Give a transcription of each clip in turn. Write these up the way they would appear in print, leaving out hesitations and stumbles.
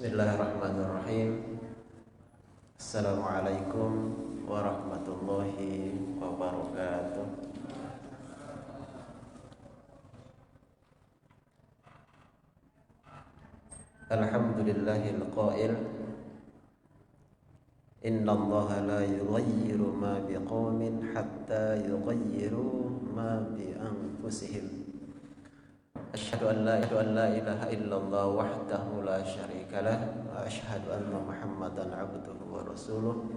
Bismillahirrahmanirrahim. Assalamualaikum warahmatullahi wabarakatuh. Alhamdulillahil qail innallaha la yughayyiru ma biqaumin hatta yughayyiru ma bi anfusihim. Asyhadu an la ilaha illallah wahdahu la syarikalah wa asyhadu anna Muhammadan abduhu wa rasuluh.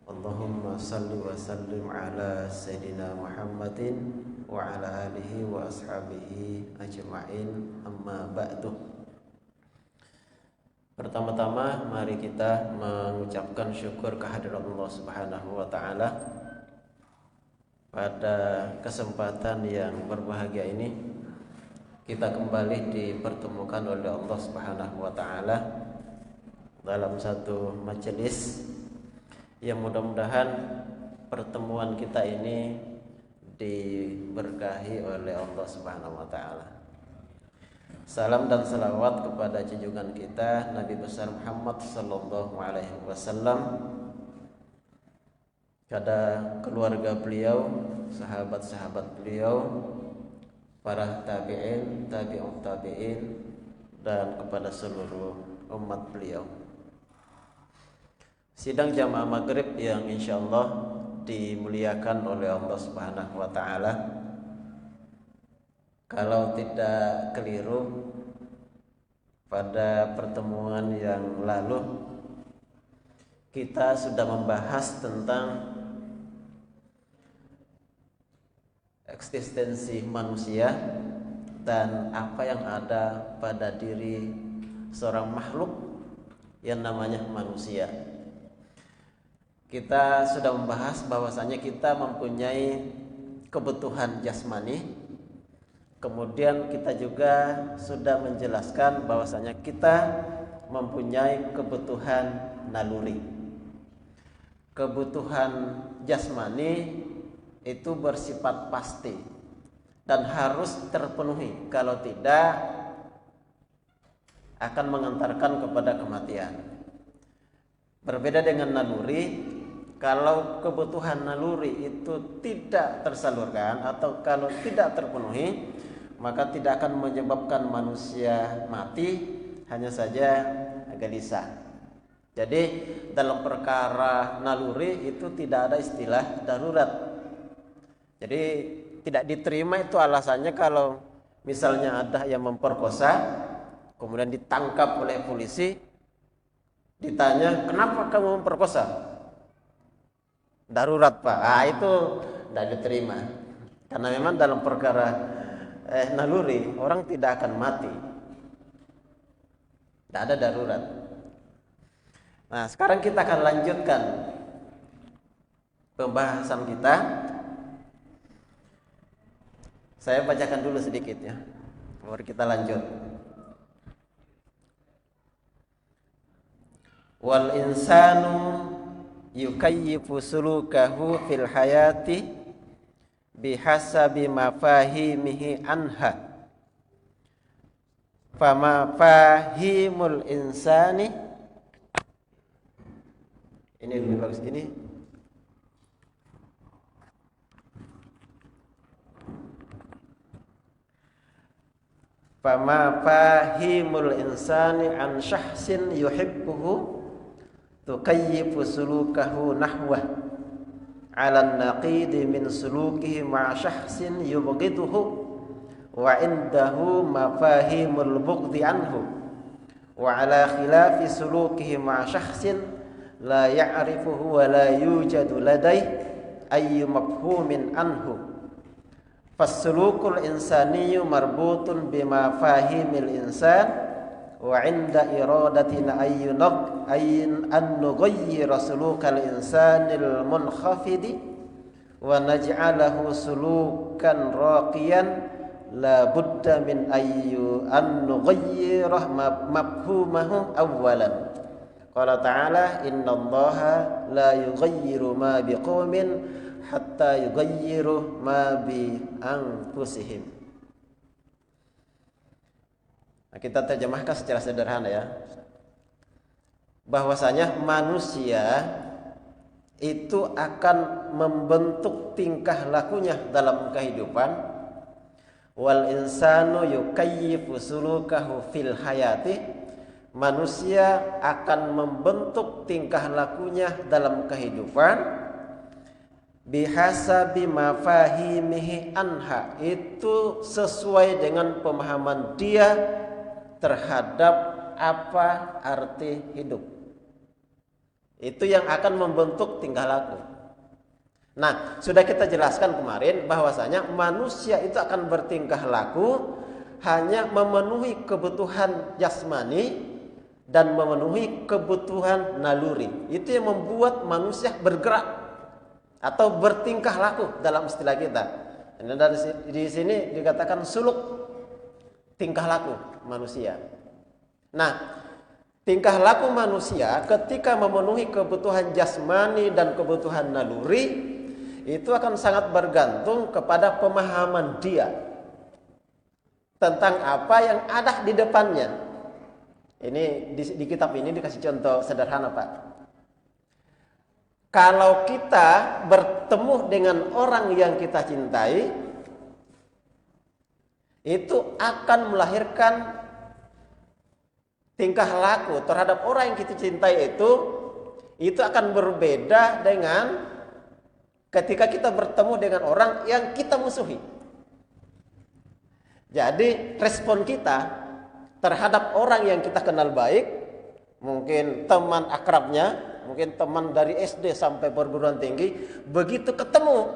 Allahumma salli wa sallim ala sayyidina Muhammadin wa ala alihi wa ashabihi ajma'in, amma ba'du. Pertama-tama mari kita mengucapkan syukur kehadirat Allah Subhanahu wa taala pada kesempatan yang berbahagia ini. Kita kembali dipertemukan oleh Allah Subhanahu wa taala dalam satu majelis yang mudah-mudahan pertemuan kita ini diberkahi oleh Allah Subhanahu wa taala. Salam dan salawat kepada junjungan kita Nabi besar Muhammad sallallahu alaihi wasallam, kepada keluarga beliau, sahabat-sahabat beliau, para tabi'in, tabi'ut tabi'in, dan kepada seluruh umat beliau. Sidang jamaah maghrib yang insyaallah dimuliakan oleh Allah Subhanahu wa taala. Kalau tidak keliru, pada pertemuan yang lalu kita sudah membahas tentang eksistensi manusia dan apa yang ada pada diri seorang makhluk yang namanya manusia. Kita sudah membahas bahwasanya kita mempunyai kebutuhan jasmani. Kemudian kita juga sudah menjelaskan bahwasanya kita mempunyai kebutuhan naluri. Kebutuhan jasmani itu bersifat pasti dan harus terpenuhi, kalau tidak akan mengantarkan kepada kematian. Berbeda dengan naluri, kalau kebutuhan naluri itu tidak tersalurkan atau kalau tidak terpenuhi, maka tidak akan menyebabkan manusia mati, hanya saja gelisah. Jadi dalam perkara naluri itu tidak ada istilah darurat. Jadi tidak diterima itu alasannya kalau misalnya ada yang memperkosa, kemudian ditangkap oleh polisi, ditanya, kenapa kamu memperkosa? Darurat Pak. Itu tidak diterima. Karena memang dalam perkara naluri orang tidak akan mati. Tidak ada darurat. Nah, sekarang kita akan lanjutkan pembahasan kita. Saya bacakan dulu sedikit ya, baru kita lanjut. Wal insanu yukayyifu sulukahu fil hayati bihasabi mafahimihi anha. Fama fahimul insani, ini lebih bagus gini. Fama fahimul insani an syahsin yuhibbuhu tukayyifu sulukahu nahwah ala naqidi min sulukihi ma'a syahsin yubghiduhu wa indahu mafahimul bughdi anhu wa ala khilafi sulukihi ma'a syahsin la ya'rifuhu wa la yujadu ladayhi ayyu mafhumin anhu. Fasulukul insaniyu marbutun bima fahimil insan wa inda iradatina ayyin an nughayyira sulukal insanil munkhafidi wa naj'alahu sulukan raqiyan la budda min an nughayyira mafhumahu awwalan. Qala ta'ala innallaha la yughayyiru ma biqaumin hatta yughayyiru ma bi anfusihim. Nah, kita terjemahkan secara sederhana ya. bahwasanya manusia itu akan membentuk tingkah lakunya dalam kehidupan. Wal insanu yukayyifu sulukahu fil hayati, manusia akan membentuk tingkah lakunya dalam kehidupan bihasabi mafahimihi anha, itu sesuai dengan pemahaman dia terhadap apa arti hidup. Itu yang akan membentuk tingkah laku. Nah, sudah kita jelaskan kemarin bahwasanya manusia itu akan bertingkah laku hanya memenuhi kebutuhan jasmani dan memenuhi kebutuhan naluri. Itu yang membuat manusia bergerak atau bertingkah laku dalam istilah kita. Dan di sini dikatakan suluk, tingkah laku manusia. Nah, tingkah laku manusia ketika memenuhi kebutuhan jasmani dan kebutuhan naluri itu akan sangat bergantung kepada pemahaman dia tentang apa yang ada di depannya. Ini di kitab ini dikasih contoh sederhana, Pak. Kalau kita bertemu dengan orang yang kita cintai, itu akan melahirkan tingkah laku terhadap orang yang kita cintai, itu akan berbeda dengan ketika kita bertemu dengan orang yang kita musuhi. Jadi respon kita terhadap orang yang kita kenal baik, mungkin teman akrabnya, mungkin teman dari SD sampai perguruan tinggi, begitu ketemu,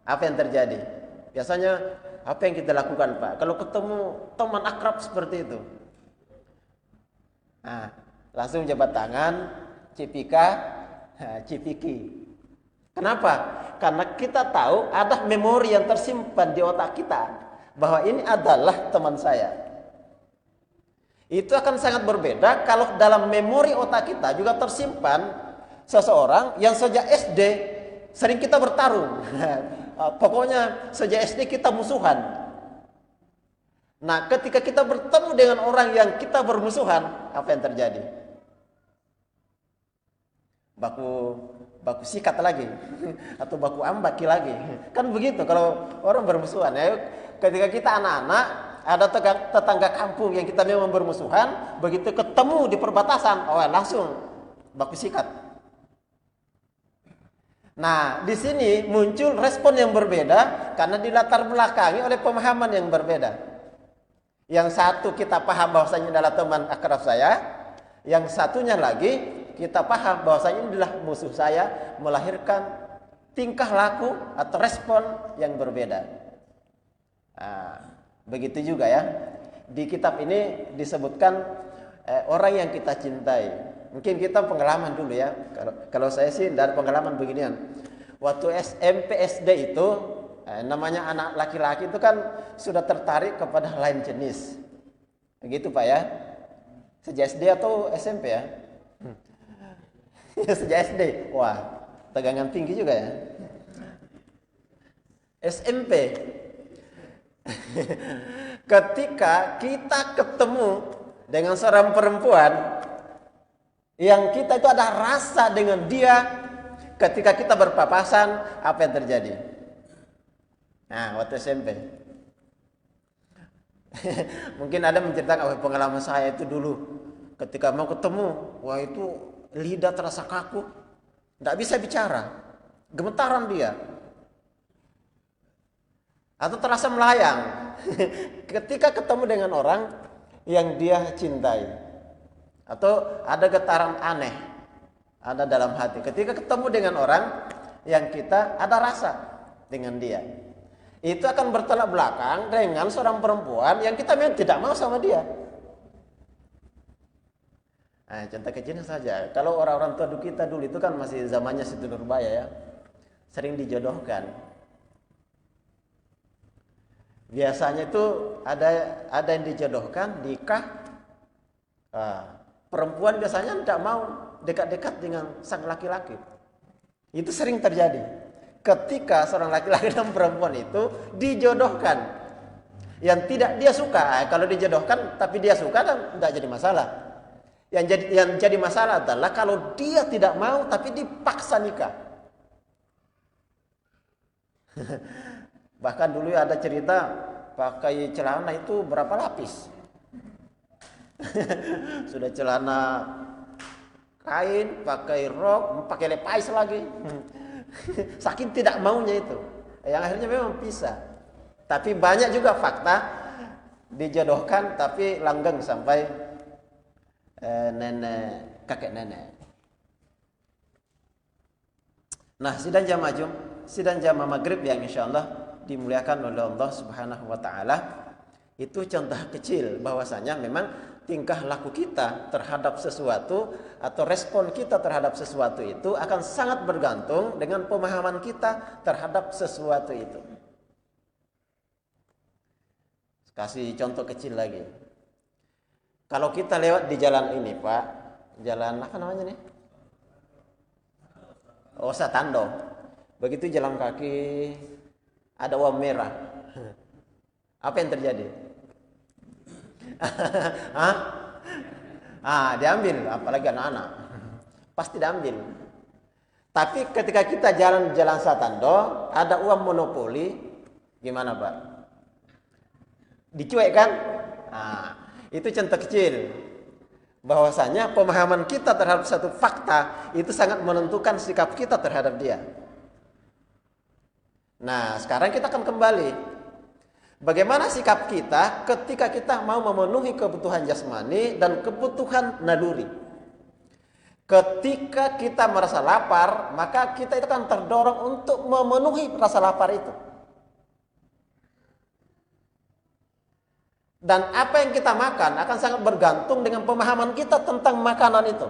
apa yang terjadi? Biasanya apa yang kita lakukan, Pak? Kalau ketemu teman akrab seperti itu, nah, langsung jabat tangan, cipika, cipiki. Kenapa? Karena kita tahu ada memori yang tersimpan di otak kita bahwa ini adalah teman saya. Itu akan sangat berbeda kalau dalam memori otak kita juga tersimpan seseorang yang sejak SD sering kita bertarung. Pokoknya sejak SD kita musuhan. Nah, ketika kita bertemu dengan orang yang kita bermusuhan, apa yang terjadi? Baku sikat lagi atau baku ambaki lagi. Kan begitu kalau orang bermusuhan. Ya, ketika kita anak-anak, ada tetangga kampung yang kita memang bermusuhan, begitu ketemu di perbatasan, langsung baku sikat. Nah, di sini muncul respon yang berbeda karena dilatar belakangi oleh pemahaman yang berbeda. Yang satu kita paham bahwasanya adalah teman akrab saya, yang satunya lagi kita paham bahwasanya ini adalah musuh saya, melahirkan tingkah laku atau respon yang berbeda. Nah, begitu juga ya. Di kitab ini disebutkan orang yang kita cintai. Mungkin kita pengalaman dulu ya. Kalau saya sih dari pengalaman beginian. Waktu SMP SD itu namanya anak laki-laki itu kan sudah tertarik kepada lain jenis. Begitu, Pak ya. Sejak SD atau SMP ya? Sejak SD. Wah, tegangan tinggi juga ya. SMP. Ketika kita ketemu dengan seorang perempuan yang kita itu ada rasa dengan dia, ketika kita berpapasan, apa yang terjadi? Nah, waktu SMP. Mungkin ada menceritakan pengalaman saya itu dulu ketika mau ketemu, wah itu lidah terasa kaku, tidak bisa bicara, gemetaran dia, atau terasa melayang ketika ketemu dengan orang yang dia cintai, atau ada getaran aneh ada dalam hati ketika ketemu dengan orang yang kita ada rasa dengan dia. Itu akan bertolak belakang dengan seorang perempuan yang kita memang tidak mau sama dia. Nah, contoh kecilnya saja, kalau orang-orang tua kita dulu itu kan masih zamannya Siti Nurbaya ya, sering dijodohkan. Biasanya itu ada yang dijodohkan, nikah. Perempuan biasanya tidak mau dekat-dekat dengan sang laki-laki. Itu sering terjadi. Ketika seorang laki-laki dan perempuan itu dijodohkan, yang tidak dia suka, kalau dijodohkan tapi dia suka kan tidak jadi masalah. Yang jadi masalah adalah kalau dia tidak mau tapi dipaksa nikah. Bahkan dulu ada cerita pakai celana itu berapa lapis. Sudah celana kain, pakai rok, pakai lepais lagi. Saking tidak maunya itu. Yang akhirnya memang pisah. Tapi banyak juga fakta dijodohkan tapi langgeng sampai kakek nenek. Nah, sidang jamaah maghrib yang insyaallah dimuliakan oleh Allah Subhanahu wa taala, itu contoh kecil bahwasanya memang tingkah laku kita terhadap sesuatu atau respon kita terhadap sesuatu itu akan sangat bergantung dengan pemahaman kita terhadap sesuatu itu. Kasih contoh kecil lagi. Kalau kita lewat di jalan ini, Pak, jalan apa namanya nih? Oh, Satando. Begitu jalan kaki ada uang merah. Apa yang terjadi? Diambil, apalagi anak-anak. Pasti diambil. Tapi ketika kita jalan Satando, ada uang monopoli, gimana, Pak? Dicuek kan? Itu contoh kecil bahwasanya pemahaman kita terhadap satu fakta itu sangat menentukan sikap kita terhadap dia. Nah, sekarang kita akan kembali bagaimana sikap kita ketika kita mau memenuhi kebutuhan jasmani dan kebutuhan naluri. Ketika kita merasa lapar, maka kita itu akan terdorong untuk memenuhi rasa lapar itu. Dan apa yang kita makan akan sangat bergantung dengan pemahaman kita tentang makanan itu.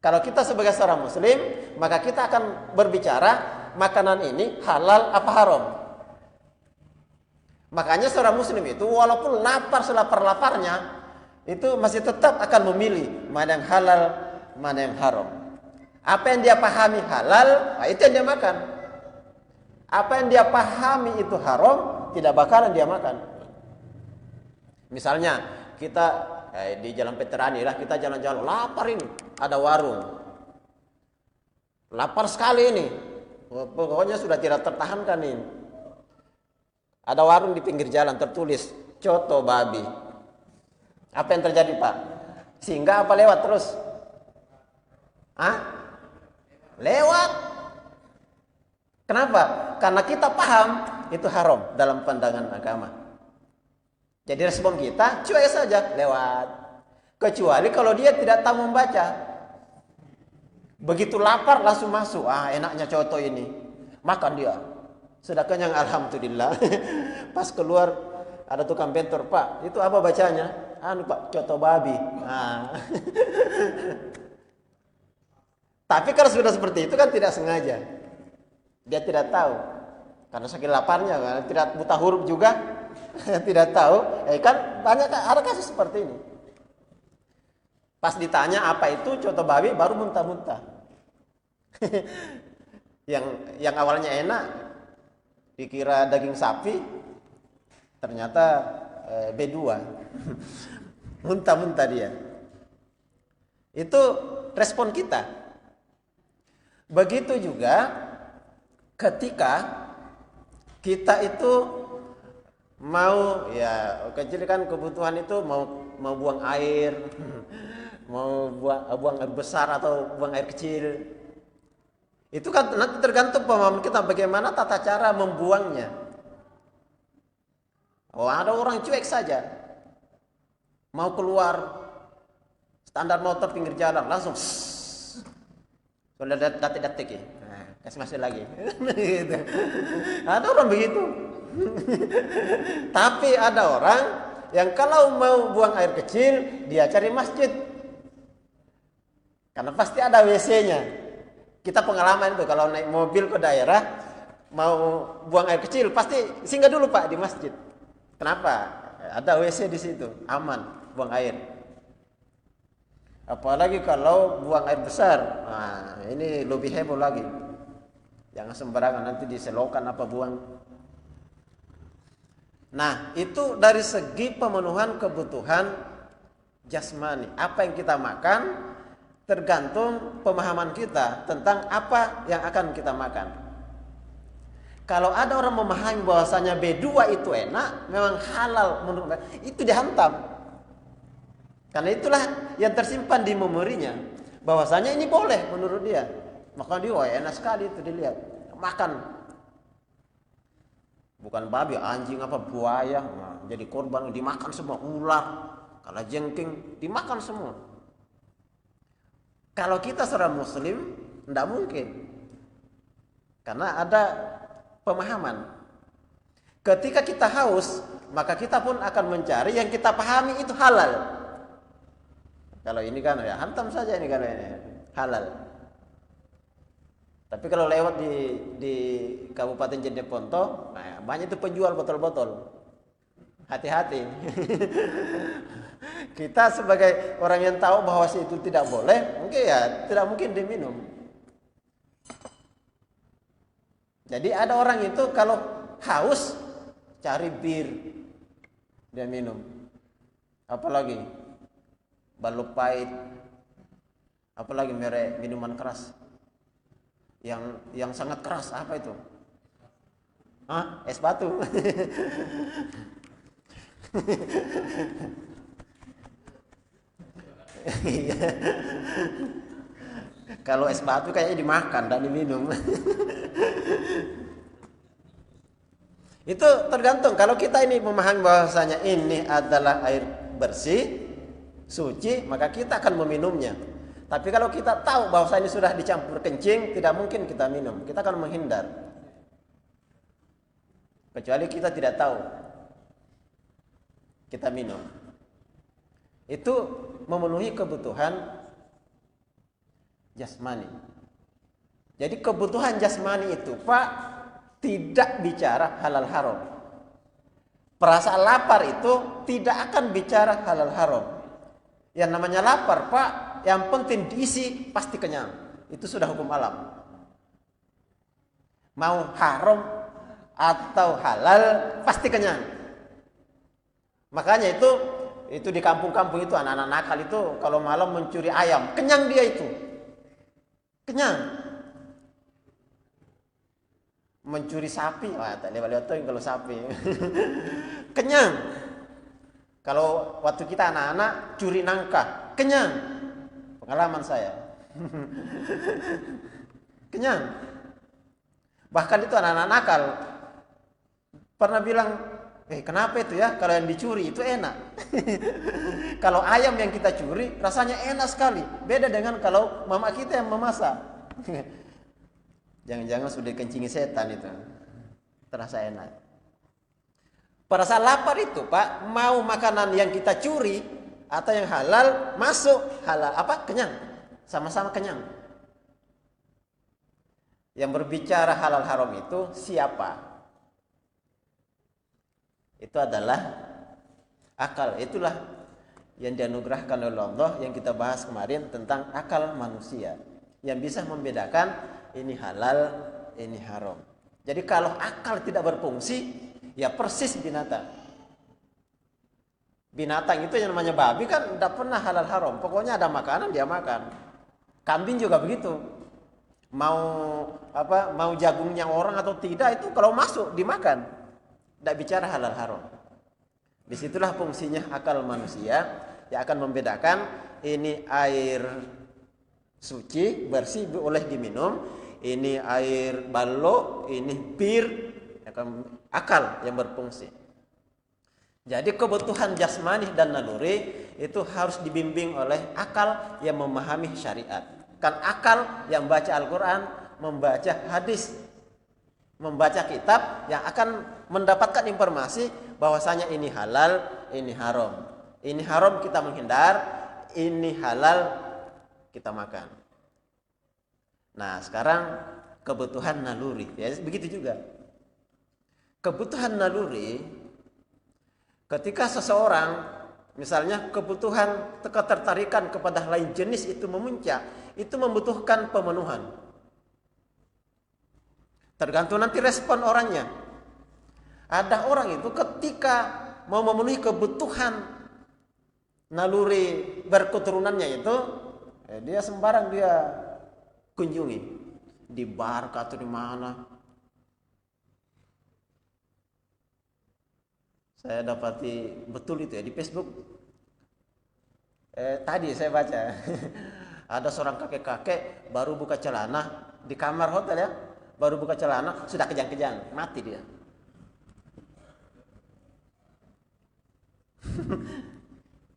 Kalau kita sebagai seorang muslim, maka kita akan berbicara makanan ini halal apa haram. Makanya seorang muslim itu walaupun lapar selapar-laparnya, itu masih tetap akan memilih mana yang halal, mana yang haram. Apa yang dia pahami halal, itu yang dia makan. Apa yang dia pahami itu haram, tidak bakalan dia makan. Misalnya kita di Jalan Veterani lah, kita jalan-jalan lapar ini, ada warung. Lapar sekali ini. Pokoknya sudah tidak tertahankan ini. Ada warung di pinggir jalan tertulis coto babi. Apa yang terjadi, Pak? Singgah apa lewat terus? Lewat. Kenapa? Karena kita paham itu haram dalam pandangan agama. Jadi respon kita cuek saja, lewat. Kecuali kalau dia tidak tahu membaca. Begitu lapar langsung masuk. Enaknya coto ini. Makan dia. Sudah kenyang alhamdulillah. Pas keluar ada tukang bentor, Pak, itu apa bacanya? Pak, coto babi. Tapi kalau sudah seperti itu kan tidak sengaja. Dia tidak tahu. Karena saking laparnya, tidak buta huruf juga. Tidak tahu, kan banyak ada kasus seperti ini. Pas ditanya apa itu coto babi, baru muntah-muntah. yang awalnya enak, dikira daging sapi, ternyata B2. Muntah-muntah dia. Itu respon kita. Begitu juga ketika kita itu mau, ya kecil kan kebutuhan itu mau buang air, mau buang air besar atau buang air kecil. Itu kan nanti tergantung pemahaman kita bagaimana tata cara membuangnya. Ada orang cuek saja. Mau keluar standar motor pinggir jalan langsung sudah detik-detik ya. Kasih masih lagi. Gitu. Ada orang begitu. Tapi ada orang yang kalau mau buang air kecil, dia cari masjid. Karena pasti ada WC-nya. Kita pengalaman itu kalau naik mobil ke daerah, mau buang air kecil, pasti singgah dulu, Pak, di masjid. Kenapa? Ada WC di situ, aman buang air. Apalagi kalau buang air besar, ini lebih heboh lagi. Jangan sembarangan nanti diselokan apa buang. Nah, itu dari segi pemenuhan kebutuhan jasmani, apa yang kita makan tergantung pemahaman kita tentang apa yang akan kita makan. Kalau ada orang memahami bahwasanya B2 itu enak, memang halal menurut mereka, itu dihantam. Karena itulah yang tersimpan di memorinya, bahwasanya ini boleh menurut dia. Maka dia, wah enak sekali itu dilihat, makan. Bukan babi, anjing, apa buaya, nah, jadi korban dimakan semua, ular, kalau jengking dimakan semua. Kalau kita seorang muslim, tidak mungkin. Karena ada pemahaman. Ketika kita haus, maka kita pun akan mencari yang kita pahami itu halal. Kalau ini kan ya hantam saja ini kalau ini halal. Tapi kalau lewat di Kabupaten Jeneponto, nah, banyak itu penjual botol-botol. Hati-hati. Kita sebagai orang yang tahu bahwa itu tidak boleh, mungkin ya tidak mungkin diminum. Jadi ada orang itu kalau haus cari bir dia minum. Apalagi balut pahit. Apalagi merek minuman keras. Yang sangat keras apa itu? Hah? Es batu. Kalau es batu kayaknya dimakan, tidak diminum. Itu tergantung. Kalau kita ini memahami bahwasanya ini adalah air bersih, suci, maka kita akan meminumnya. Tapi kalau kita tahu bahwa ini sudah dicampur kencing, tidak mungkin kita minum. Kita akan menghindar. Kecuali kita tidak tahu, kita minum. Itu memenuhi kebutuhan jasmani. Jadi kebutuhan jasmani itu, Pak, tidak bicara halal haram. Perasaan lapar itu tidak akan bicara halal haram. Yang namanya lapar, Pak, yang penting diisi pasti kenyang. Itu sudah hukum alam. Mau haram atau halal pasti kenyang. Makanya itu di kampung-kampung itu anak-anak nakal itu kalau malam mencuri ayam, kenyang dia itu. Kenyang. Mencuri sapi, wah tak lewat-lewat kalau sapi. Kenyang. Kalau waktu kita anak-anak curi nangka, kenyang. Pengalaman saya. Kenyang. Bahkan itu anak-anak nakal pernah bilang, kenapa itu ya? Kalau yang dicuri itu enak. Kalau ayam yang kita curi rasanya enak sekali. Beda dengan kalau mama kita yang memasak. Jangan-jangan sudah dikencingi setan itu. Terasa enak. Pada saat lapar itu, Pak, mau makanan yang kita curi atau yang halal masuk, halal apa? Kenyang. Sama-sama kenyang. Yang berbicara halal haram itu siapa? Itu adalah akal. Itulah yang dianugerahkan oleh Allah yang kita bahas kemarin tentang akal manusia. Yang bisa membedakan ini halal, ini haram. Jadi kalau akal tidak berfungsi, ya persis binatang. Binatang itu yang namanya babi kan tidak pernah halal haram. Pokoknya ada makanan dia makan. Kambing juga begitu. Mau jagungnya orang atau tidak itu kalau masuk dimakan. Tidak bicara halal haram. Disitulah fungsinya akal manusia yang akan membedakan ini air suci bersih boleh diminum, ini air balok, ini bir, akal yang berfungsi. Jadi kebutuhan jasmani dan naluri itu harus dibimbing oleh akal yang memahami syariat. Kan akal yang baca Al-Quran, membaca hadis, membaca kitab yang akan mendapatkan informasi bahwasanya ini halal, ini haram. Ini haram kita menghindar, ini halal kita makan. Nah, sekarang kebutuhan naluri, ya begitu juga. Kebutuhan naluri, ketika seseorang misalnya kebutuhan ketertarikan kepada lain jenis itu memuncak, itu membutuhkan pemenuhan. Tergantung nanti respon orangnya. Ada orang itu ketika mau memenuhi kebutuhan naluri berketurunannya itu, dia sembarang dia kunjungi di bar atau di mana. Saya dapati betul itu ya di Facebook. Tadi saya baca ada seorang kakek-kakek baru buka celana di kamar hotel ya, baru buka celana sudah kejang-kejang, mati dia.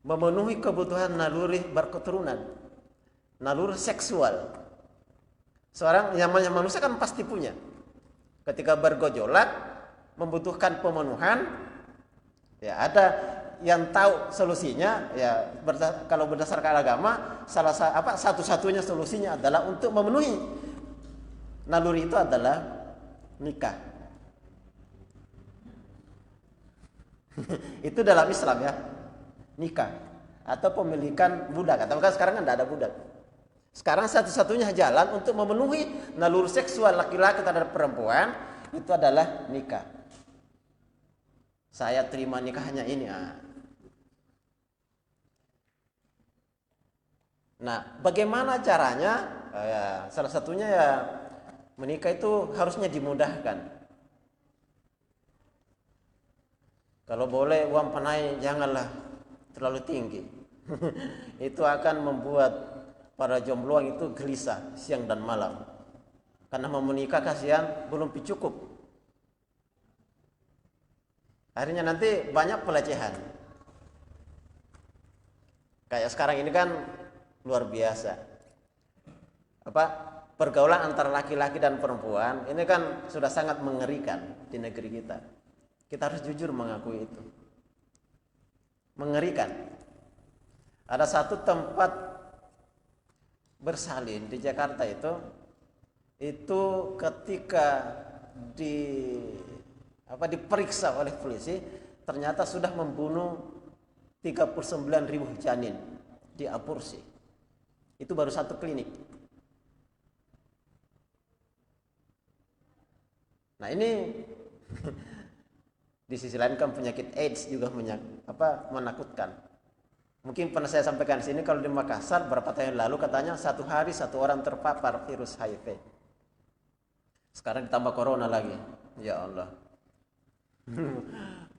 Memenuhi kebutuhan naluri berketurunan, naluri seksual. Seorang yang namanya manusia kan pasti punya. Ketika bergejolak membutuhkan pemenuhan, ya ada yang tahu solusinya. Ya kalau berdasarkan agama, satu-satunya solusinya adalah untuk memenuhi naluri itu adalah nikah. Itu dalam Islam ya, nikah atau pemilikan budak. Atau kan sekarang kan tidak ada budak. Sekarang satu-satunya jalan untuk memenuhi naluri seksual laki-laki terhadap perempuan itu adalah nikah. Saya terima nikahnya ini. Nah, bagaimana caranya? Salah satunya ya menikah itu harusnya dimudahkan. Kalau boleh uang panai janganlah terlalu tinggi. Itu akan membuat para jombloan itu gelisah siang dan malam. Karena mau menikah kasihan belum cukup. Akhirnya nanti banyak pelecehan. Kayak sekarang ini kan luar biasa. Pergaulan antara laki-laki dan perempuan ini kan sudah sangat mengerikan di negeri kita. Kita harus jujur mengakui itu. Mengerikan. Ada satu tempat bersalin di Jakarta itu ketika diperiksa oleh polisi ternyata sudah membunuh 39.000 janin di aborsi. Itu baru satu klinik. Nah ini di sisi lain kan penyakit AIDS juga menakutkan. Mungkin pernah saya sampaikan di sini, kalau di Makassar beberapa tahun lalu katanya satu hari satu orang terpapar virus HIV. Sekarang ditambah corona lagi. Ya Allah.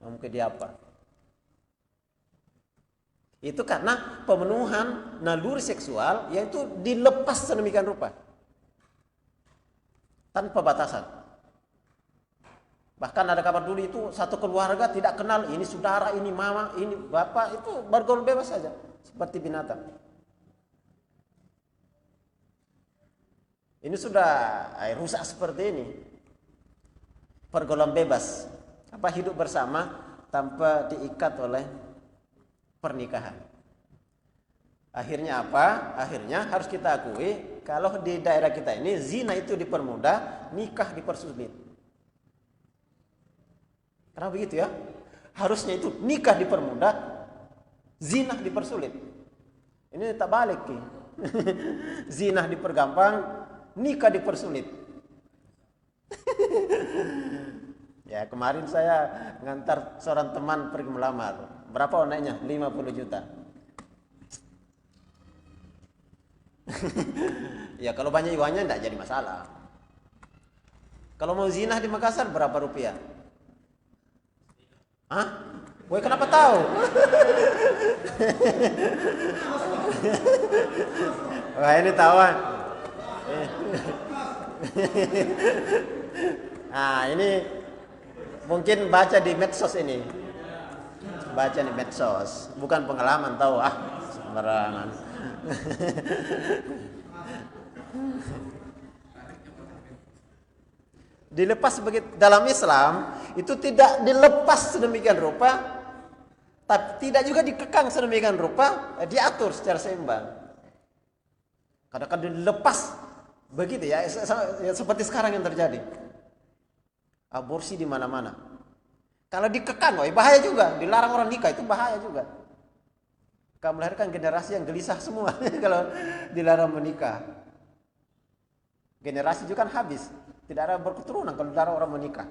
Mungkin dia apa? Itu karena pemenuhan naluri seksual yaitu dilepas sedemikian rupa. Tanpa batasan. Bahkan ada kabar dulu itu satu keluarga tidak kenal, ini saudara, ini mama, ini bapak, itu bergaul bebas saja seperti binatang. Ini sudah rusak seperti ini. Pergaulan bebas, hidup bersama tanpa diikat oleh pernikahan. Akhirnya apa? Akhirnya harus kita akui kalau di daerah kita ini zina itu dipermudah, nikah dipersulit. Karena begitu ya, harusnya itu nikah dipermudah, zina dipersulit. Ini tak balik. Zina dipergampang, nikah dipersulit. Ya kemarin saya ngantar seorang teman pergi melamar. Berapa naiknya? 50 juta. Ya kalau banyak uangnya tidak jadi masalah. Kalau mau zina di Makassar berapa rupiah? Hah? Woi kenapa tahu? Wah ini tawan. Nah ini mungkin baca di medsos ini. Baca di medsos, bukan pengalaman tahu sembarangan. Dilepas begitu dalam Islam itu tidak dilepas sedemikian rupa, tapi tidak juga dikekang sedemikian rupa, diatur secara seimbang. Kadang-kadang dilepas begitu ya, seperti sekarang yang terjadi. Aborsi di mana-mana. Kalau dikekang, bahaya juga. Dilarang orang nikah itu bahaya juga. Akan melahirkan generasi yang gelisah semua kalau dilarang menikah. Generasi juga kan habis. Tidak ada berketurunan kalau dilarang orang menikah.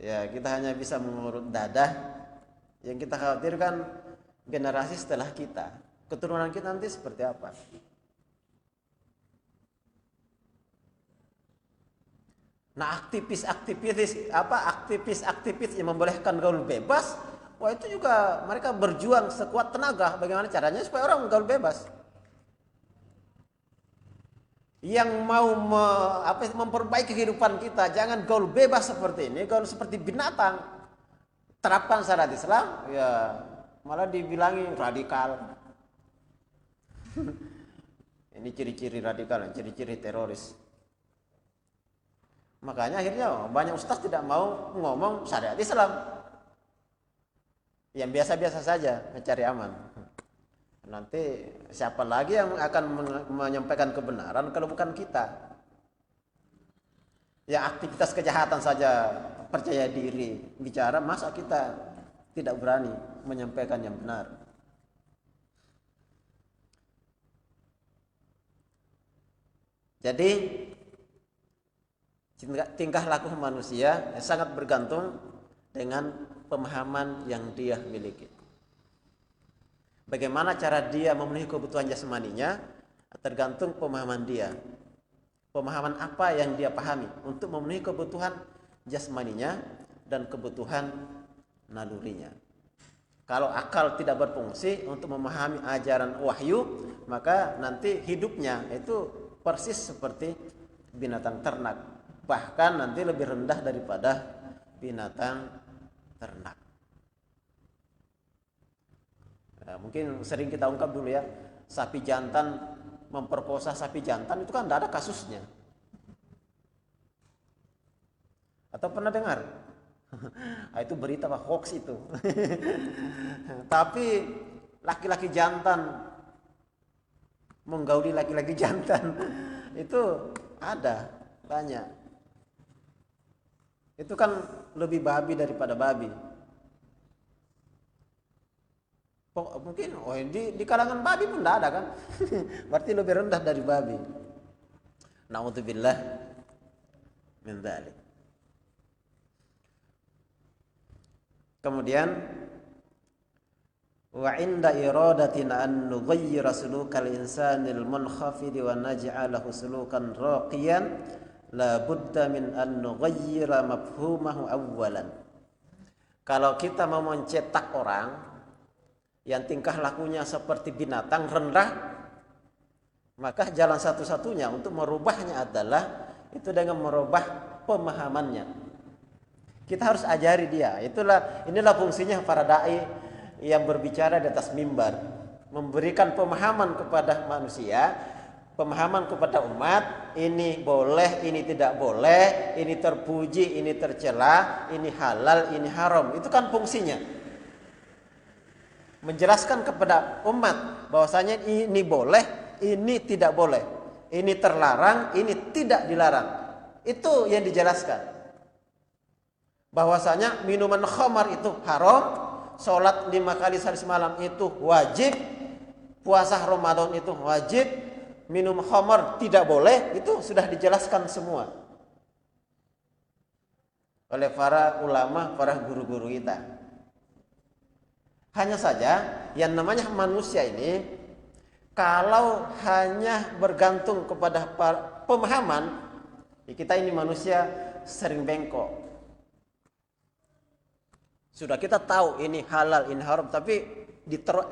Ya kita hanya bisa mengurut dadah. Yang kita khawatirkan generasi setelah kita, keturunan kita nanti seperti apa. Nah, aktivis yang membolehkan gaul bebas, wah itu juga mereka berjuang sekuat tenaga. Bagaimana caranya supaya orang gaul bebas? Yang mau memperbaiki kehidupan kita, jangan gaul bebas seperti ini, gaul seperti binatang. Terapkan syariat Islam, ya malah dibilangi radikal. Ini ciri-ciri radikal, ciri-ciri teroris. Makanya akhirnya banyak ustaz tidak mau ngomong syariat Islam. Yang biasa-biasa saja, mencari aman. Nanti siapa lagi yang akan menyampaikan kebenaran kalau bukan kita? Ya aktivitas kejahatan saja percaya diri bicara, masa kita tidak berani menyampaikan yang benar? Jadi tingkah laku manusia sangat bergantung dengan pemahaman yang dia miliki. Bagaimana cara dia memenuhi kebutuhan jasmaninya tergantung pemahaman dia. Pemahaman apa yang dia pahami untuk memenuhi kebutuhan jasmaninya dan kebutuhan nalurinya. Kalau akal tidak berfungsi untuk memahami ajaran wahyu, maka nanti hidupnya itu persis seperti binatang ternak. Bahkan nanti lebih rendah daripada binatang ternak. Nah, mungkin sering kita ungkap dulu ya, sapi jantan memperkosa sapi jantan itu kan tidak ada kasusnya. Atau pernah dengar? Itu berita apa, hoax itu. Tapi laki-laki jantan menggauli laki-laki jantan itu ada banyak. Itu kan lebih babi daripada babi. Mungkin di kalangan babi pun tidak ada kan. Berarti lebih rendah dari babi. Na'udzubillah min dzalik. Kemudian wa inda iradatina an nughayyira sulukal insanil munkhafid wa naj'alahu sulukan raqiyan la budda min an nughayyira mafhumahu awwalan. Kalau kita mau mencetak orang yang tingkah lakunya seperti binatang rendah, maka jalan satu-satunya untuk merubahnya adalah itu dengan merubah pemahamannya. Kita harus ajari dia. Inilah fungsinya para dai yang berbicara di atas mimbar, memberikan pemahaman kepada manusia, pemahaman kepada umat, ini boleh, ini tidak boleh, ini terpuji, ini tercela, ini halal, ini haram. Itu kan fungsinya. Menjelaskan kepada umat bahwasanya ini boleh, ini tidak boleh, ini terlarang, ini tidak dilarang. Itu yang dijelaskan. Bahwasanya minuman khamar itu haram, sholat 5 kali sehari semalam itu wajib, puasa Ramadan itu wajib, minum khamar tidak boleh, itu sudah dijelaskan semua oleh para ulama, para guru-guru kita. Hanya saja yang namanya manusia ini kalau hanya bergantung kepada pemahaman, kita ini manusia sering bengkok. Sudah kita tahu ini halal, ini haram, tapi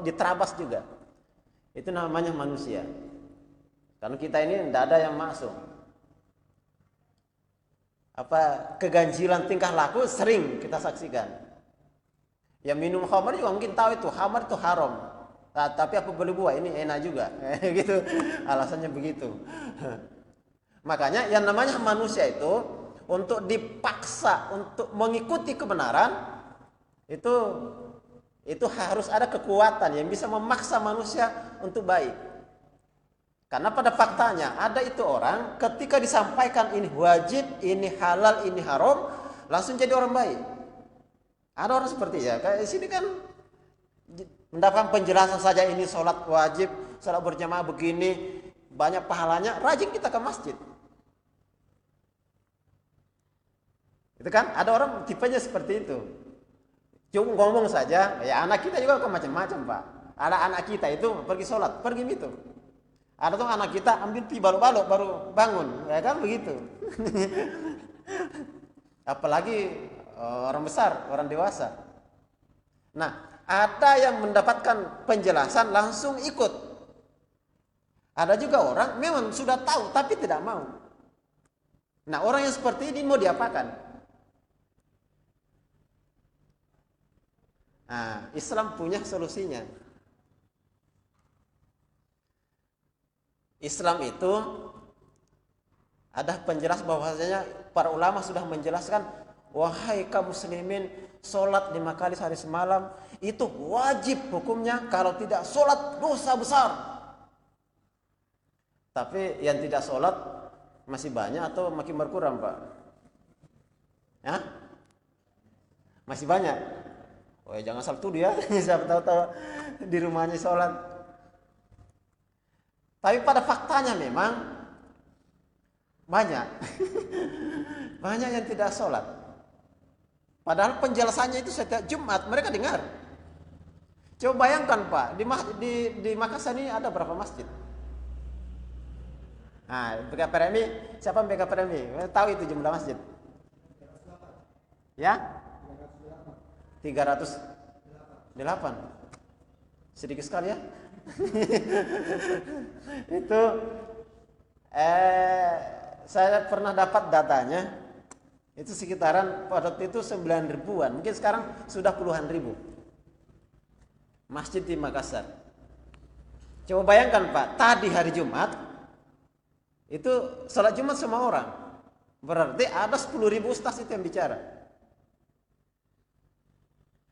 diterabas juga. Itu namanya manusia. Karena kita ini tidak ada yang masuk. Keganjilan tingkah laku sering kita saksikan. Yang minum khamar juga mungkin tahu itu khamar itu haram. Nah, tapi apa boleh buat, ini enak juga. Gitu. Alasannya begitu. Makanya yang namanya manusia itu untuk dipaksa untuk mengikuti kebenaran itu harus ada kekuatan yang bisa memaksa manusia untuk baik. Karena pada faktanya ada itu orang ketika disampaikan ini wajib, ini halal, ini haram, langsung jadi orang baik. Ada orang seperti ya, kayak di sini kan mendapatkan penjelasan saja ini sholat wajib, sholat berjamaah begini, banyak pahalanya, rajin kita ke masjid. Itu kan ada orang tipenya seperti itu. Cuma ngomong saja, ya anak kita juga kan macam-macam Pak. Ada anak kita itu pergi sholat, pergi itu. Ada tuh anak kita ambil pi balok-balok baru bangun, ya kan begitu. Apalagi orang besar, orang dewasa. Nah, ada yang mendapatkan penjelasan langsung ikut. Ada juga orang memang sudah tahu tapi tidak mau. Nah, orang yang seperti ini mau diapakan? Nah, Islam punya solusinya. Islam itu ada penjelas bahwasanya para ulama sudah menjelaskan, wahai kaum muslimin, sholat 5 kali sehari semalam itu wajib hukumnya, kalau tidak sholat dosa besar. Tapi yang tidak sholat masih banyak atau makin berkurang Pak? Ya? Masih banyak. Oh ya, jangan asal tuduh ya, siapa tahu-tahu di rumahnya sholat. Tapi pada faktanya memang banyak, banyak yang tidak sholat. Padahal penjelasannya itu setiap Jumat mereka dengar. Coba bayangkan Pak, di Makassar ini ada berapa masjid? Nah, BKPRMI, siapa yang BKPRMI? Tahu itu jumlah masjid? Ya? 308. Sedikit sekali ya. Itu saya pernah dapat datanya, itu sekitaran pada waktu itu 9 ribuan, mungkin sekarang sudah puluhan ribu masjid di Makassar. Coba bayangkan Pak, tadi hari Jumat itu sholat Jumat semua orang, berarti ada 10.000 ustaz itu yang bicara,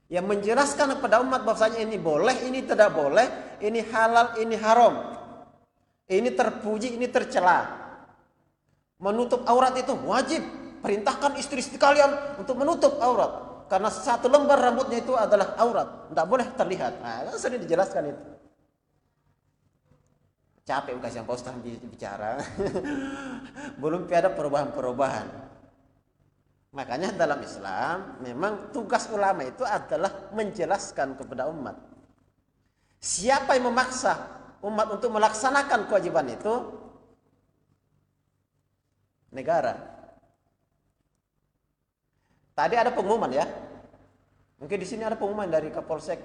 yang menjelaskan kepada umat bahwasanya ini boleh, ini tidak boleh, ini halal, ini haram, ini terpuji, ini tercela. Menutup aurat itu wajib. Perintahkan istri-istri kalian untuk menutup aurat, karena 1 lembar rambutnya itu adalah aurat, tidak boleh terlihat. Nah, sudah dijelaskan itu. Capek kasih yang Pak Ustaz bicara. Belum ada perubahan-perubahan. Makanya dalam Islam memang tugas ulama itu adalah menjelaskan kepada umat. Siapa yang memaksa umat untuk melaksanakan kewajiban itu? Negara. Tadi ada pengumuman ya. Mungkin di sini ada pengumuman dari Kapolsek.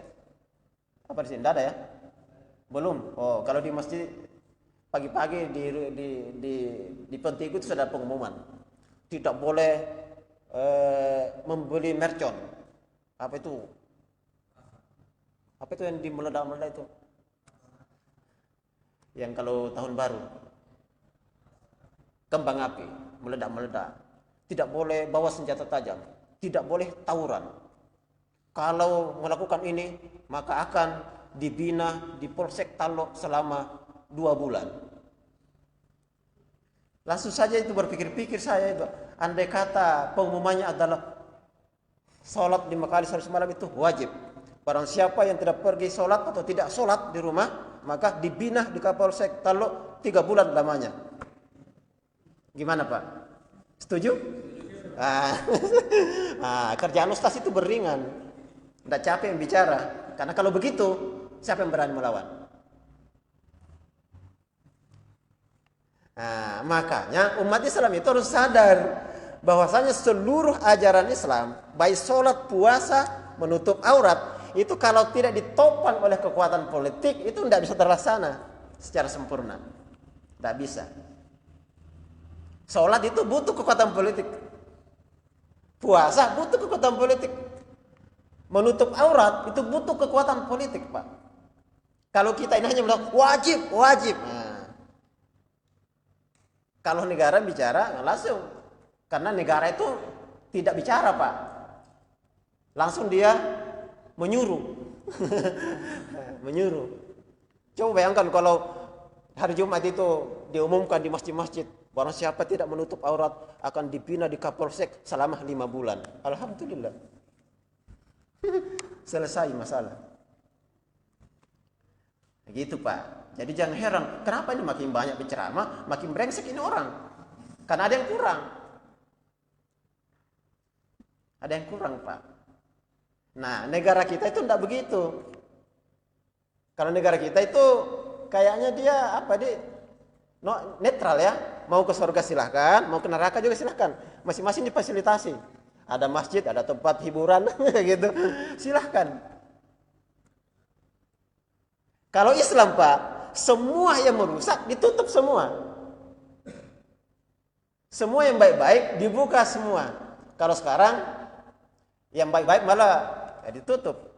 Apa di sini? Tidak ada ya? Belum. Oh, kalau di masjid pagi-pagi di Pentiku itu sudah ada pengumuman. Tidak boleh membeli mercon. Apa itu yang di meledak-meledak itu, yang kalau tahun baru kembang api meledak-meledak. Tidak boleh bawa senjata tajam, tidak boleh tawuran. Kalau melakukan ini maka akan dibina di Polsek Talok selama 2 bulan. Langsung saja itu berpikir-pikir saya itu, andai kata pengumumannya adalah sholat 5 kali sehari semalam itu wajib. Barang siapa yang tidak pergi sholat atau tidak sholat di rumah, maka dibina di Kapolsek Talok 3 bulan lamanya. Gimana Pak? Setuju? Kerjaan ustaz itu beringan, tidak capek yang bicara. Karena kalau begitu, siapa yang berani melawan? Makanya umat Islam itu harus sadar bahwasanya seluruh ajaran Islam, baik sholat, puasa, menutup aurat, itu kalau tidak ditopang oleh kekuatan politik, itu tidak bisa terlaksana secara sempurna. Tidak bisa. Sholat itu butuh kekuatan politik, puasa butuh kekuatan politik, menutup aurat itu butuh kekuatan politik Pak. Kalau kita ini hanya bilang wajib. Kalau negara bicara langsung, karena negara itu tidak bicara Pak, langsung dia menyuruh. Menyuruh. Coba bayangkan kalau hari Jumat itu diumumkan di masjid-masjid, barang siapa tidak menutup aurat akan dibina di Kapolsek selama 5 bulan. Alhamdulillah. Selesai masalah. Gitu Pak. Jadi jangan heran, kenapa ini makin banyak penceramah, makin brengsek ini orang. Karena ada yang kurang. Ada yang kurang Pak. Nah, negara kita itu tidak begitu. Kalau negara kita itu kayaknya dia netral ya. Mau ke surga silahkan, mau ke neraka juga silahkan. Masing-masing difasilitasi. Ada masjid, ada tempat hiburan gitu. Silahkan. Kalau Islam Pak, semua yang merusak ditutup semua. Semua yang baik-baik dibuka semua. Kalau sekarang yang baik-baik malah ditutup.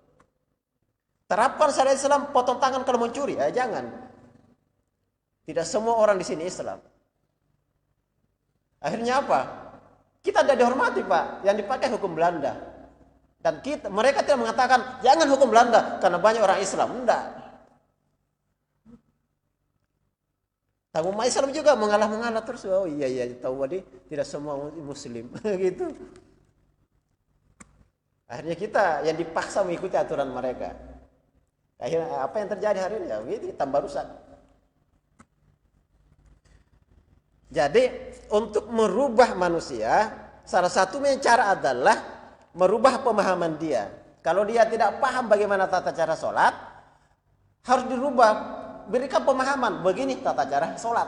Terapkan syariat Islam, potong tangan kalau mencuri, jangan. Tidak semua orang di sini Islam. Akhirnya apa? Kita tidak dihormati Pak, yang dipakai hukum Belanda. Dan mereka tidak mengatakan jangan hukum Belanda karena banyak orang Islam. Enggak. Tahu umat Islam juga mengalah terus. Oh iya tahu tadi tidak semua Muslim gitu. Akhirnya kita yang dipaksa mengikuti aturan mereka. Akhirnya apa yang terjadi hari ini? Ya begitu, tambah rusak. Jadi untuk merubah manusia, salah satu cara adalah merubah pemahaman dia. Kalau dia tidak paham bagaimana tata cara sholat, harus dirubah. Berikan pemahaman, begini tata cara sholat.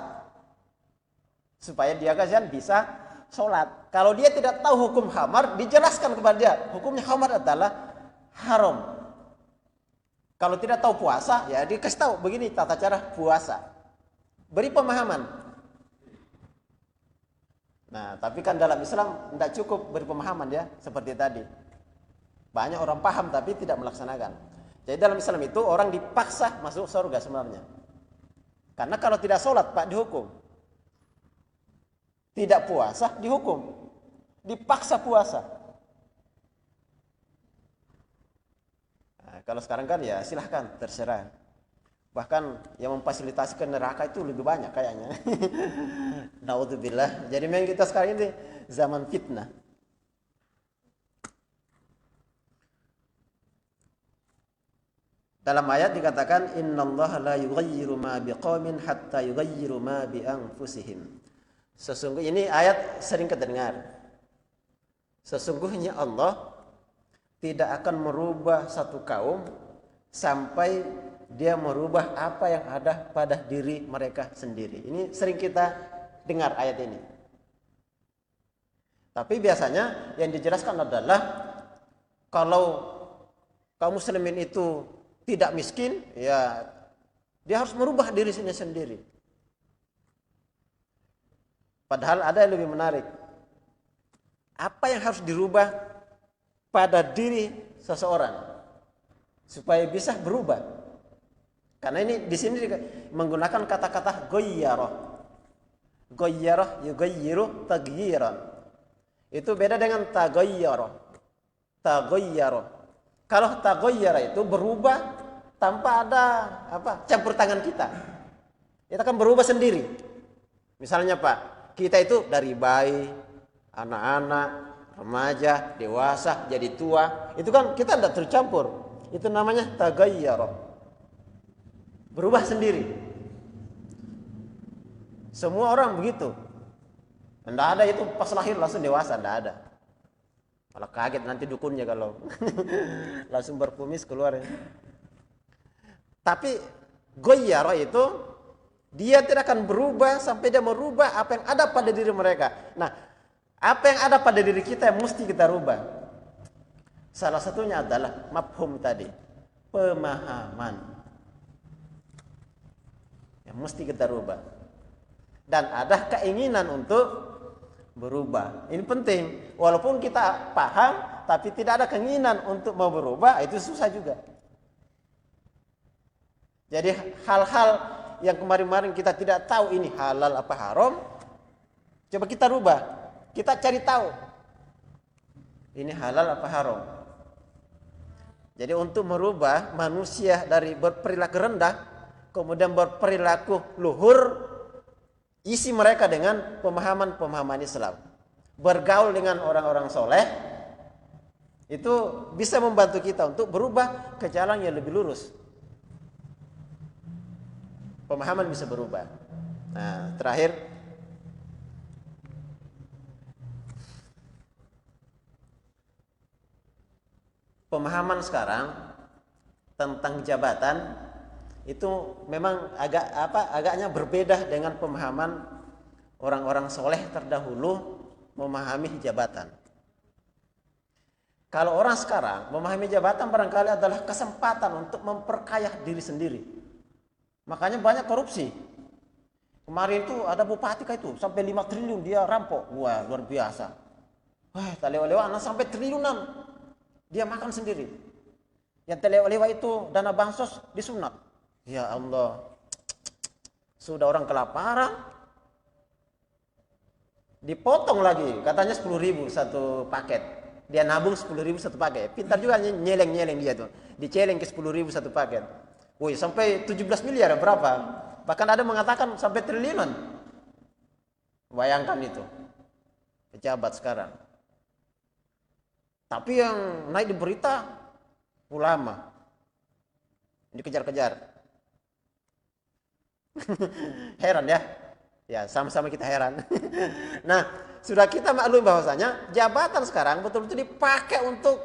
Supaya dia bisa sholat. Kalau dia tidak tahu hukum khamar, dijelaskan kepada dia. Hukumnya khamar adalah haram. Kalau tidak tahu puasa, ya dikasih tahu, begini tata cara puasa. Beri pemahaman. Nah, tapi kan dalam Islam tidak cukup beri pemahaman ya, seperti tadi. Banyak orang paham tapi tidak melaksanakan. Jadi dalam Islam itu orang dipaksa masuk surga sebenarnya. Karena kalau tidak sholat Pak dihukum. Tidak puasa dihukum. Dipaksa puasa. Nah, kalau sekarang kan ya silahkan terserah. Bahkan yang memfasilitasi ke neraka itu lebih banyak kayaknya. Naudzubillah. Jadi memang kita sekarang ini zaman fitnah. Dalam ayat dikatakan innallaha la yughayyiru ma biqaumin hatta yughayyiru ma bi anfusihim. Sesungguhnya ini ayat sering kedengar. Sesungguhnya Allah tidak akan merubah satu kaum sampai dia merubah apa yang ada pada diri mereka sendiri. Ini sering kita dengar ayat ini. Tapi biasanya yang dijelaskan adalah kalau kaum muslimin itu tidak miskin, ya dia harus merubah diri sendiri. Padahal ada yang lebih menarik. Apa yang harus dirubah pada diri seseorang supaya bisa berubah? Karena ini di sini menggunakan kata-kata ghayyara. Ghayyara yughayyiru taghyiran. Itu beda dengan taghayyara. Taghayyara. Kalau taghayyara itu berubah tanpa ada campur tangan kita. Kita akan berubah sendiri. Misalnya Pak, kita itu dari bayi, anak-anak, remaja, dewasa, jadi tua, itu kan kita tidak tercampur. Itu namanya taghayyara. Berubah sendiri. Semua orang begitu. Tidak ada itu pas lahir langsung dewasa, tidak ada. Malah kaget nanti dukunnya kalau langsung berkumis keluar ya. Tapi ghayyara itu dia tidak akan berubah sampai dia merubah apa yang ada pada diri mereka. Nah, apa yang ada pada diri kita yang mesti kita rubah. Salah satunya adalah mafhum tadi, pemahaman. Yang mesti kita rubah. Dan ada keinginan untuk berubah. Ini penting. Walaupun kita paham, tapi tidak ada keinginan untuk mau berubah, itu susah juga. Jadi hal-hal yang kemarin-kemarin kita tidak tahu ini halal apa haram, coba kita rubah. Kita cari tahu. Ini halal apa haram. Jadi untuk merubah manusia dari berperilaku rendah, kemudian berperilaku luhur, isi mereka dengan pemahaman-pemahaman Islam. Bergaul dengan orang-orang soleh, itu bisa membantu kita untuk berubah ke jalan yang lebih lurus. Pemahaman bisa berubah. Nah, terakhir, pemahaman sekarang tentang jabatan itu memang agaknya berbeda dengan pemahaman orang-orang soleh terdahulu memahami jabatan. Kalau orang sekarang memahami jabatan barangkali adalah kesempatan untuk memperkaya diri sendiri. Makanya banyak korupsi. Kemarin itu ada bupati itu sampai 5 triliun dia rampok. Wah, luar biasa. Wah, telewa-lewa sampai triliunan. Dia makan sendiri. Yang telewa-lewa itu dana bansos disunat. Ya Allah, sudah orang kelaparan, dipotong lagi, katanya 10.000 satu paket. Dia nabung 10.000 satu paket. Pintar juga nyeleng-nyeleng dia tuh. Diceleng ke 10.000 satu paket. Woi, sampai 17 miliar berapa? Bahkan ada mengatakan sampai triliunan. Bayangkan itu. Pejabat sekarang. Tapi yang naik di berita ulama. Dikejar-kejar. Heran ya. Ya, sama-sama kita heran. Nah, sudah kita maklum bahwasanya jabatan sekarang betul-betul dipakai untuk,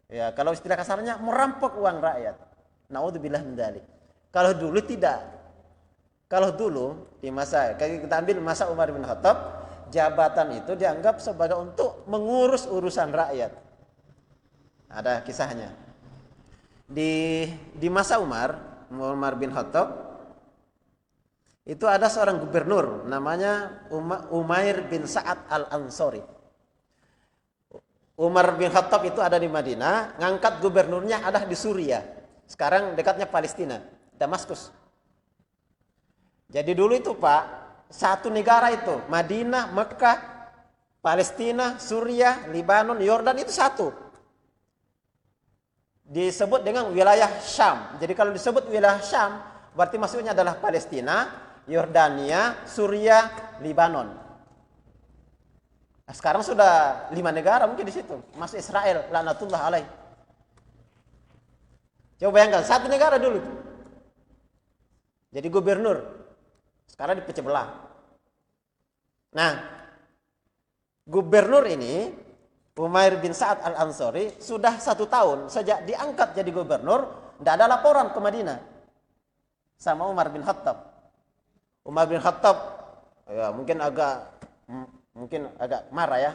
ya kalau istilah kasarnya, merampok uang rakyat. Naudzubillah min dzalik. Kalau dulu tidak. Kalau dulu di masa kita ambil masa Umar bin Khattab, jabatan itu dianggap sebagai untuk mengurus urusan rakyat. Ada kisahnya. Di masa Umar bin Khattab itu ada seorang gubernur namanya Umair bin Sa'ad al-Ansori. Umar bin Khattab itu ada di Madinah, ngangkat gubernurnya ada di Suriah. Sekarang dekatnya Palestina, Damaskus. Jadi dulu itu Pak, satu negara itu, Madinah, Mekah, Palestina, Suriah, Libanon, Yordan itu satu. Disebut dengan wilayah Syam. Jadi kalau disebut wilayah Syam, berarti maksudnya adalah Palestina, Yordania, Suriah, Libanon. Nah, sekarang sudah 5 negara mungkin di situ. Masuk Israel, laknatullah alaih. Coba bayangkan, satu negara dulu. Jadi gubernur. Sekarang dipecah belah. Nah, gubernur ini, Umair bin Sa'ad al-Ansori, sudah 1 tahun sejak diangkat jadi gubernur, tidak ada laporan ke Madinah sama Umar bin Khattab. Umar bin Khattab ya mungkin agak marah ya.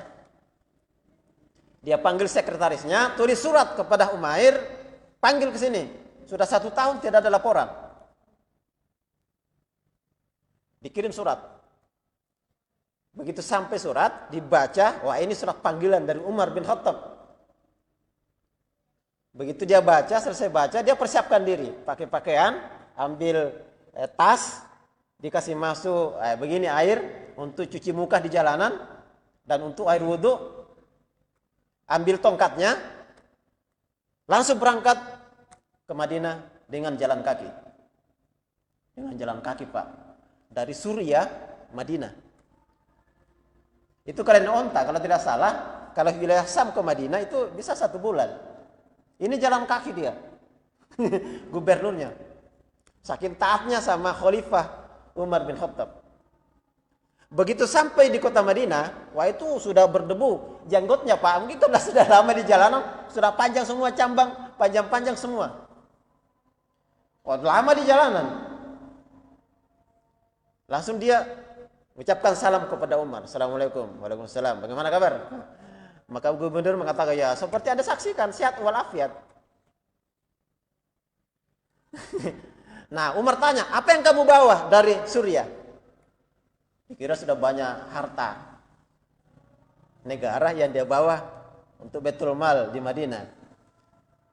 Dia panggil sekretarisnya, tulis surat kepada Umair, panggil ke sini. Sudah 1 tahun tidak ada laporan. Dikirim surat. Begitu sampai surat, dibaca, wah ini surat panggilan dari Umar bin Khattab. Begitu dia baca, selesai baca, dia persiapkan diri, pakai pakaian, ambil tas, dikasih masuk begini air untuk cuci muka di jalanan dan untuk air wudhu, ambil tongkatnya, langsung berangkat ke Madinah dengan jalan kaki. Dengan jalan kaki Pak, dari Suriah, Madinah. Itu kalian onta, kalau tidak salah, kalau wilayah Syam ke Madinah itu bisa 1 bulan. Ini jalan kaki dia, gubernurnya. Saking taatnya sama Khalifah Umar bin Khattab. Begitu sampai di kota Madinah, wah itu sudah berdebu janggutnya Pak. Mungkin karena sudah lama di jalanan, sudah panjang semua cambang, panjang-panjang semua. Wah lama di jalanan. Langsung dia ucapkan salam kepada Umar. Assalamualaikum. Waalaikumsalam. Bagaimana kabar? Maka gubernur mengatakan, ya seperti Anda saksikan, sehat walafiat. Nah, Umar tanya, apa yang kamu bawa dari Suriah? Dikira sudah banyak harta negara yang dia bawa untuk Baitul Mal di Madinah.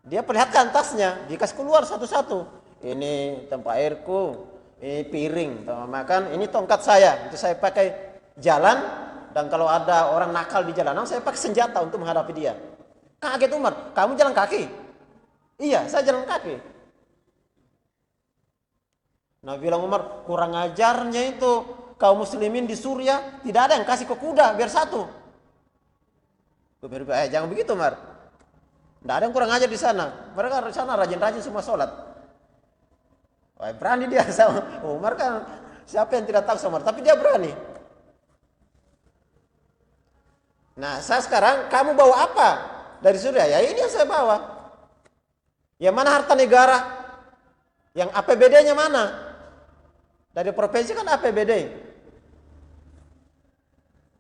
Dia perlihatkan tasnya, dikasih keluar satu-satu. Ini tempat airku, ini piring, tempat makan, ini tongkat saya. Itu saya pakai jalan, dan kalau ada orang nakal di jalanan, saya pakai senjata untuk menghadapi dia. Kaget Umar, kamu jalan kaki? Iya, saya jalan kaki. Nah bilang Umar, kurang ajarnya itu kaum muslimin di Suriah tidak ada yang kasih ke kuda biar satu. Jangan begitu Umar. Tidak ada yang kurang ajar di sana. Mereka di sana rajin-rajin semua sholat. Wah, berani dia sama Umar kan. Siapa yang tidak tahu sama Umar, tapi dia berani. Nah saya sekarang, kamu bawa apa? dari surga, ya ini yang saya bawa. Yang mana harta negara? Yang APBD-nya mana? Dari provinsi kan APBD.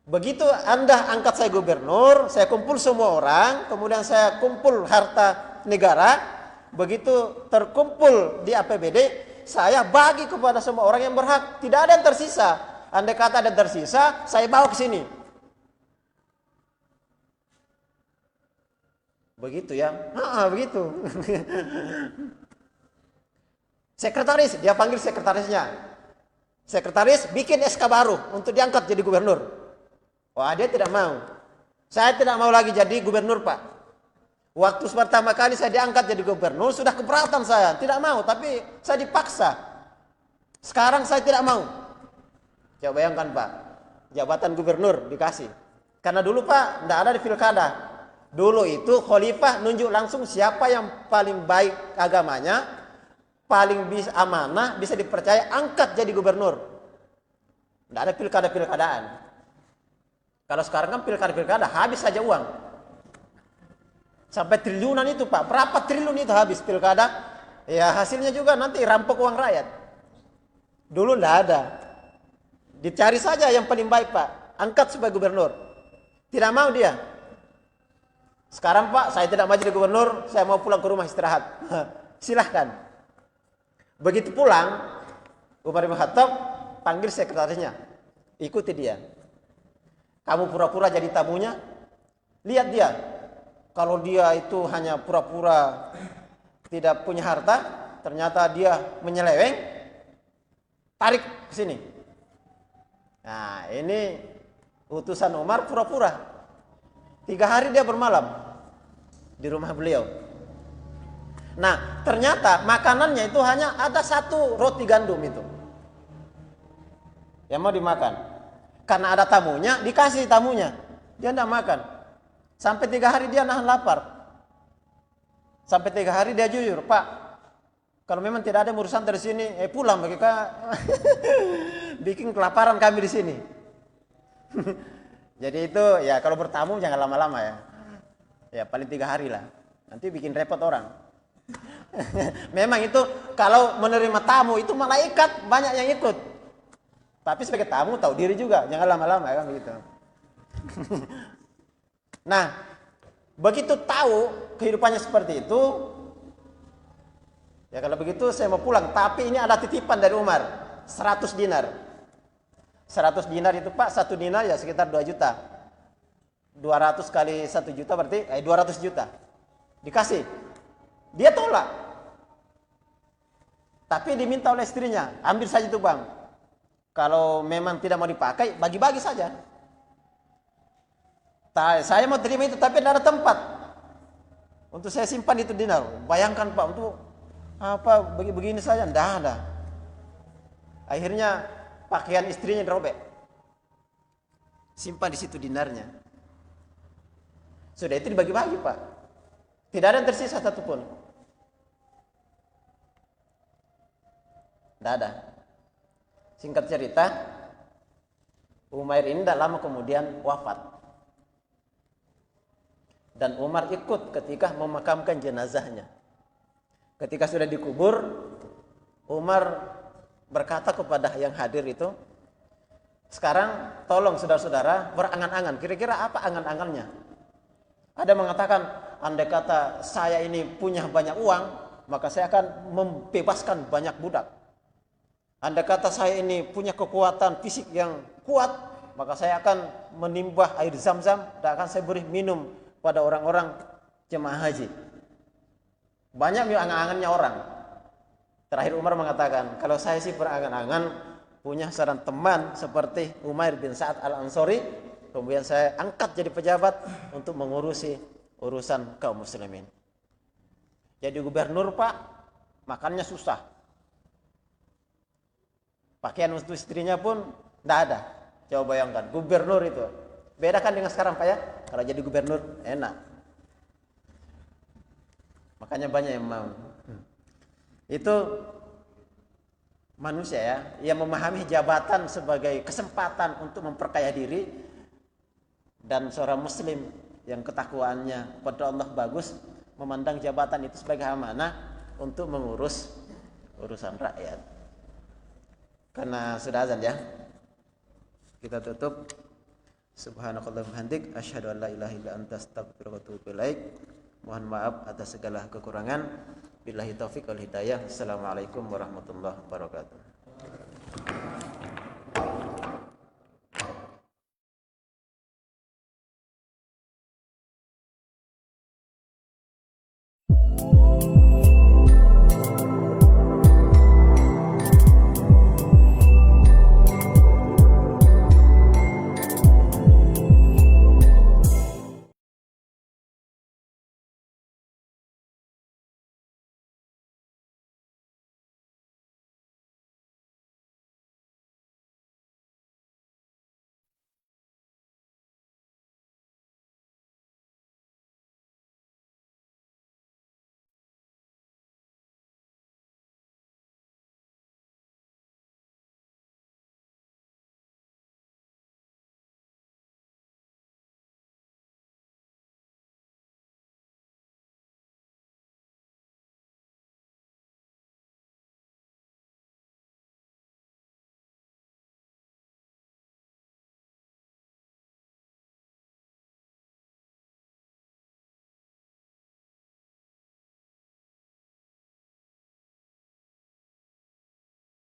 Begitu Anda angkat saya gubernur, saya kumpul semua orang, kemudian saya kumpul harta negara, begitu terkumpul di APBD, saya bagi kepada semua orang yang berhak. Tidak ada yang tersisa. Andai kata ada yang tersisa, saya bawa ke sini. Begitu ya? Begitu. Sekretaris, dia panggil sekretarisnya. Sekretaris bikin SK baru untuk diangkat jadi gubernur. Wah, dia tidak mau. Saya tidak mau lagi jadi gubernur, Pak. Waktu pertama kali saya diangkat jadi gubernur, sudah keberatan saya. Tidak mau, tapi saya dipaksa. Sekarang saya tidak mau. Coba bayangkan, Pak. Jabatan gubernur dikasih. Karena dulu, Pak, tidak ada di pilkada. Dulu itu khalifah nunjuk langsung siapa yang paling baik agamanya, paling bisa amanah, bisa dipercaya, angkat jadi gubernur. Tidak ada pilkada-pilkadaan. Kalau sekarang kan pilkada-pilkada habis saja uang. Sampai triliunan itu, Pak. Berapa triliun itu habis pilkada? Ya hasilnya juga nanti rampok uang rakyat. Dulu tidak ada. Dicari saja yang paling baik, Pak. Angkat sebagai gubernur. Tidak mau dia. Sekarang, Pak, saya tidak mau jadi gubernur, saya mau pulang ke rumah istirahat. Silahkan. Begitu pulang, Umar bin Khattab panggil sekretarisnya. Ikuti dia. Kamu pura-pura jadi tamunya, lihat dia. Kalau dia itu hanya pura-pura tidak punya harta, ternyata dia menyeleweng, tarik ke sini. Nah, ini utusan Umar pura-pura. 3 hari dia bermalam di rumah beliau. Nah, ternyata makanannya itu hanya ada 1 roti gandum itu yang mau dimakan. Karena ada tamunya, dikasih tamunya. Dia tidak makan. Sampai 3 hari dia nahan lapar. Sampai 3 hari dia jujur, Pak, kalau memang tidak ada urusan dari sini, pulang mereka. Bikin kelaparan kami di sini. Jadi itu ya kalau bertamu jangan lama-lama ya. Ya paling 3 hari lah. Nanti bikin repot orang. Memang itu kalau menerima tamu itu malaikat banyak yang ikut. Tapi sebagai tamu tahu diri juga, jangan lama-lama ya kan begitu. Nah, begitu tahu kehidupannya seperti itu, ya kalau begitu saya mau pulang. Tapi ini ada titipan dari Umar, 100 dinar. 100 dinar itu, Pak, 1 dinar ya sekitar 2 juta. 200 kali 1 juta berarti 200 juta. Dikasih. Dia tolak. Tapi diminta oleh istrinya, ambil saja itu, Bang. Kalau memang tidak mau dipakai, bagi-bagi saja. Saya mau terima itu, tapi tidak ada tempat untuk saya simpan itu dinar. Bayangkan, Pak, untuk apa begini saja, tidak ada. Akhirnya pakaian istrinya dirobek. Simpan di situ dinarnya. Sudah itu dibagi-bagi, Pak. Tidak ada yang tersisa satupun. Tidak ada. Singkat cerita, Umair ini tidak lama kemudian wafat. Dan Umar ikut ketika memakamkan jenazahnya. Ketika sudah dikubur, Umar berkata kepada yang hadir itu, sekarang tolong saudara-saudara berangan-angan. Kira-kira apa angan-angannya? Ada mengatakan, andai kata saya ini punya banyak uang, maka saya akan membebaskan banyak budak. Andai kata saya ini punya kekuatan fisik yang kuat, maka saya akan menimbah air zam-zam dan akan saya beri minum pada orang-orang jemaah haji. Banyak angan-angannya orang. Terakhir Umar mengatakan, kalau saya sih berangan-angan punya seorang teman seperti Umair bin Sa'ad al-Ansori, kemudian saya angkat jadi pejabat untuk mengurusi urusan kaum muslimin. Jadi gubernur, Pak, makannya susah. Pakaian untuk istrinya pun tidak ada. Coba bayangkan, gubernur itu. Beda kan dengan sekarang, Pak ya? Kalau jadi gubernur enak. Makanya banyak yang mau. Itu manusia ya, yang memahami jabatan sebagai kesempatan untuk memperkaya diri. Dan seorang muslim yang ketakwaannya kepada Allah bagus, memandang jabatan itu sebagai amanah untuk mengurus urusan rakyat. Karena sudah azan ya, kita tutup. Subhanakallahumma bihamdik asyhadu an la ilaha illa anta astaghfiruka wa atubu ilaik. Mohon maaf atas segala kekurangan. Billahi taufik wal hidayah. Assalamualaikum warahmatullahi wabarakatuh.